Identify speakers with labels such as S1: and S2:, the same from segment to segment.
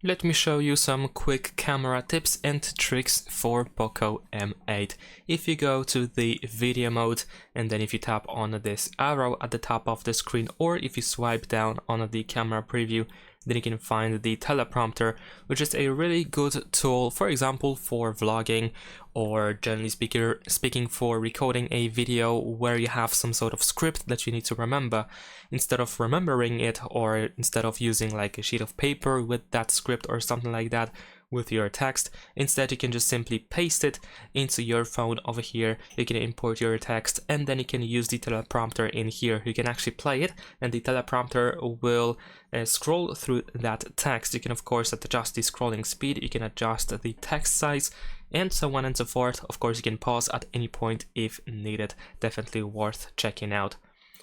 S1: Let me show you some quick camera tips and tricks for POCO M8. If you go to the video mode and then if you tap on this arrow at the top of the screen, or if you swipe down on the camera preview, then you can find the teleprompter, which is a really good tool, for example, for vlogging or generally speaking for recording a video where you have some sort of script that you need to remember. Instead of remembering it, or instead of using like a sheet of paper with that script or something like that with your text, instead you can just simply paste it into your phone over here. You can import your text and then you can use the teleprompter in here. You can actually play it and the teleprompter will scroll through that text. You can of course adjust the scrolling speed, you can adjust the text size, and so on and so forth. Of course you can pause at any point if needed. Definitely worth checking out.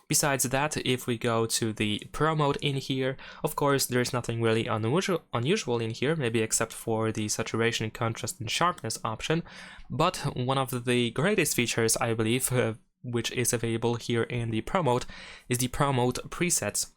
S1: Besides that, if we go to the Pro mode in here, of course there's nothing really unusual in here, maybe except for the saturation, contrast and sharpness option. But one of the greatest features, I believe, which is available here in the Pro mode, is the Pro mode presets.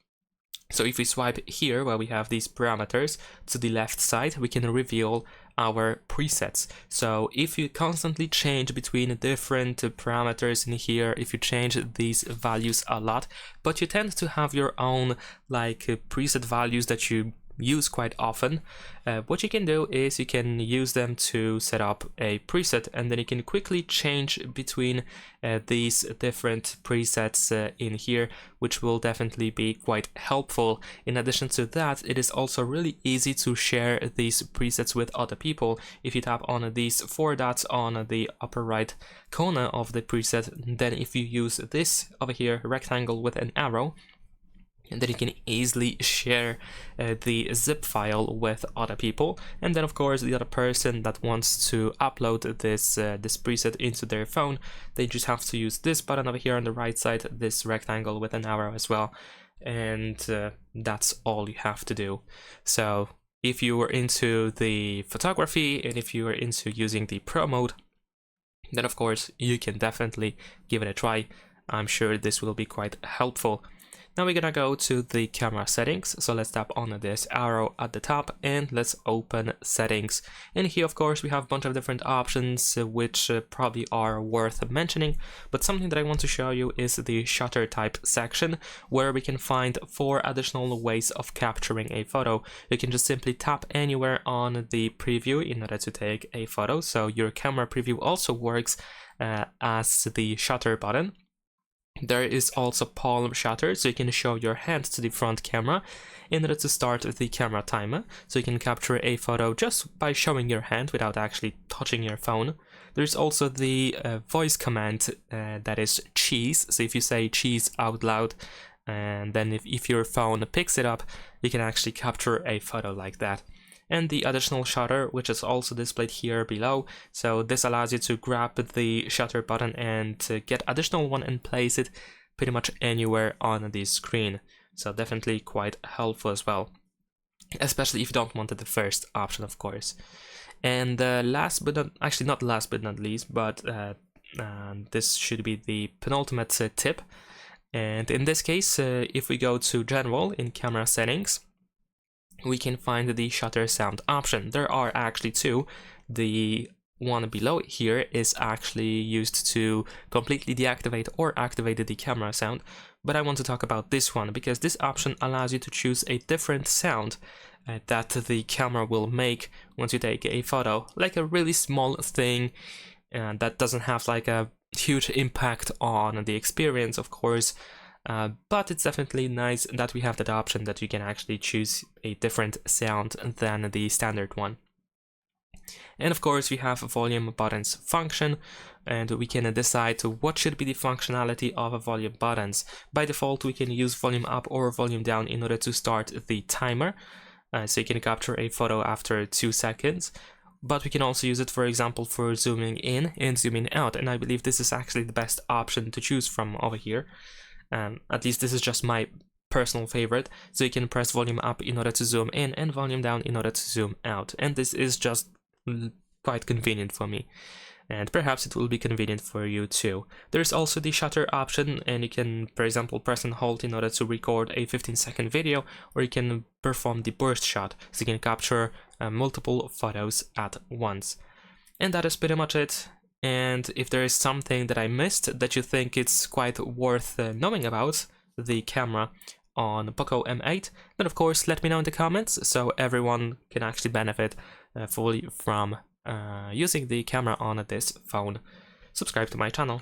S1: So if we swipe here where we have these parameters to the left side, we can reveal our presets. So if you constantly change between different parameters in here, if you change these values a lot, but you tend to have your own like preset values that you use quite often, what you can do is you can use them to set up a preset, and then you can quickly change between these different presets in here, which will definitely be quite helpful. In addition to that, it is also really easy to share these presets with other people. If you tap on these four dots on the upper right corner of the preset, then if you use this over here rectangle with an arrow, and then you can easily share the zip file with other people, and then of course the other person that wants to upload this this preset into their phone, they just have to use this button over here on the right side, this rectangle with an arrow as well, and that's all you have to do. So if you were into the photography and if you were into using the Pro mode, then of course you can definitely give it a try. I'm sure this will be quite helpful. Now we're gonna go to the camera settings, so let's tap on this arrow at the top and let's open settings. And here of course we have a bunch of different options which probably are worth mentioning, but something that I want to show you is the shutter type section, where we can find 4 additional ways of capturing a photo. You can just simply tap anywhere on the preview in order to take a photo, so your camera preview also works as the shutter button. There is also palm shutter, so you can show your hand to the front camera in order to start the camera timer, so you can capture a photo just by showing your hand without actually touching your phone. There's also the voice command that is cheese, so if you say cheese out loud, and then if your phone picks it up, you can actually capture a photo like that. And the additional shutter, which is also displayed here below. So this allows you to grab the shutter button and get additional one and place it pretty much anywhere on the screen. So definitely quite helpful as well, especially if you don't want the first option, of course. And last but not, actually not last but not least, but this should be the penultimate tip. And in this case, if we go to general in camera settings, we can find the shutter sound option. There are actually 2. The one below here is actually used to completely deactivate or activate the camera sound, but I want to talk about this one because this option allows you to choose a different sound that the camera will make once you take a photo, like a really small thing that doesn't have like a huge impact on the experience, of course. But it's definitely nice that we have that option that you can actually choose a different sound than the standard one. And of course we have a volume buttons function, and we can decide what should be the functionality of a volume buttons. By default we can use volume up or volume down in order to start the timer, so you can capture a photo after 2 seconds. But we can also use it, for example, for zooming in and zooming out, and I believe this is actually the best option to choose from over here. At least this is just my personal favorite. So you can press volume up in order to zoom in and volume down in order to zoom out, and this is just quite convenient for me. and perhaps it will be convenient for you too. There's also the shutter option, and you can, for example, press and hold in order to record a 15-second video, or you can perform the burst shot, so you can capture multiple photos at once. And that is pretty much it. And if there is something that I missed that you think it's quite worth knowing about the camera on POCO M8, then of course let me know in the comments so everyone can actually benefit fully from using the camera on this phone. Subscribe to my channel.